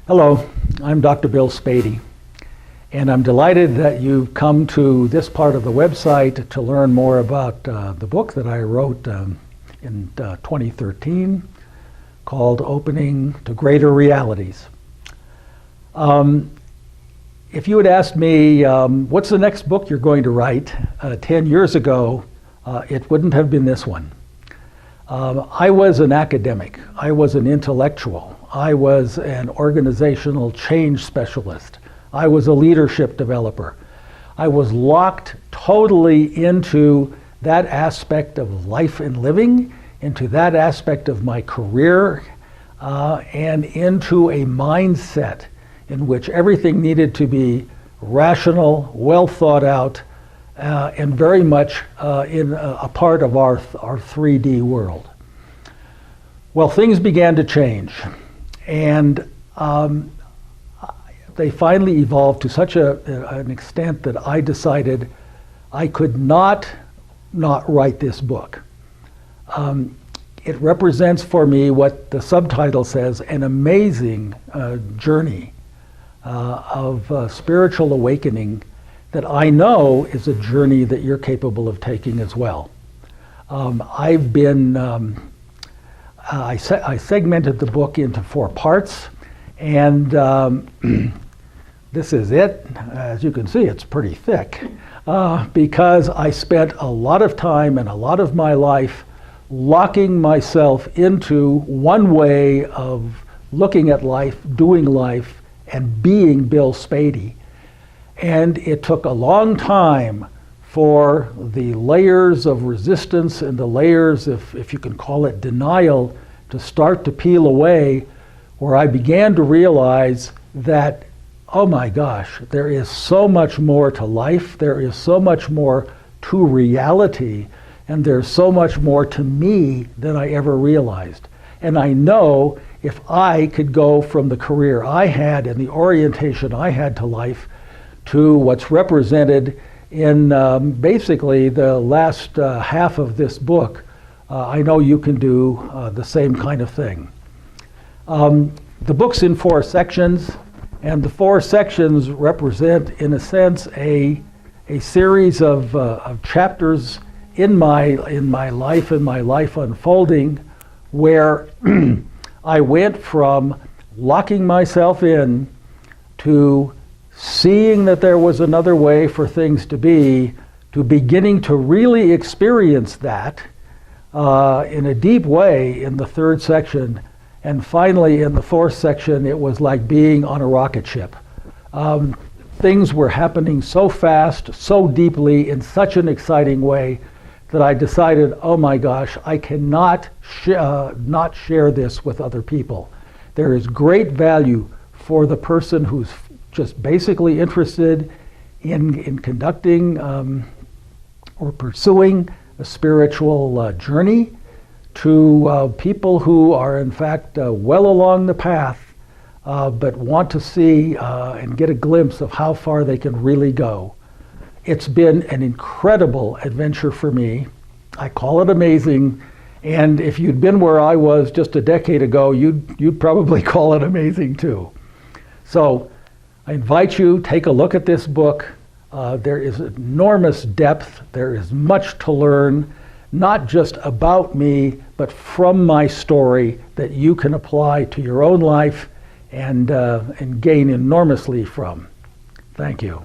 Hello, I'm Dr. Bill Spady, and I'm delighted that you've come to this part of the website to learn more about the book that I wrote in 2013 called Opening to Greater Realities. If you had asked me, what's the next book you're going to write 10 years ago, it wouldn't have been this one. I was an academic. I was an intellectual. I was an organizational change specialist. I was a leadership developer. I was locked totally into that aspect of life and living, into that aspect of my career, and into a mindset in which everything needed to be rational, well thought out, and very much in a part of our 3D world. Well, things began to change, and they finally evolved to such an extent that I decided I could not write this book. It represents for me what the subtitle says, an amazing journey of spiritual awakening that I know is a journey that you're capable of taking as well. I've been, I segmented the book into 4 parts, and this is it. As you can see, it's pretty thick because I spent a lot of time and a lot of my life locking myself into one way of looking at life, doing life, and being Bill Spady. And it took a long time for the layers of resistance and the layers, if you can call it denial, to start to peel away, where I began to realize that, oh my gosh, there is so much more to life, there is so much more to reality, and there's so much more to me than I ever realized. And I know if I could go from the career I had and the orientation I had to life to what's represented in basically the last half of this book, I know you can do the same kind of thing. The book's in 4 sections, and the 4 sections represent, in a sense, a series of chapters in my life and my life unfolding, where I went from locking myself in to seeing that there was another way for things to be, to beginning to really experience that in a deep way in the 3rd section. And finally, in the 4th section, it was like being on a rocket ship. Things were happening so fast, so deeply, in such an exciting way that I decided, oh my gosh, I cannot not share this with other people. There is great value for the person who's just basically interested in conducting or pursuing a spiritual journey, to people who are in fact well along the path, but want to see and get a glimpse of how far they can really go. It's been an incredible adventure for me. I call it amazing, and if you'd been where I was just a decade ago, you'd probably call it amazing too. So I invite you, take a look at this book. There is enormous depth. There is much to learn, not just about me, but from my story that you can apply to your own life and gain enormously from. Thank you.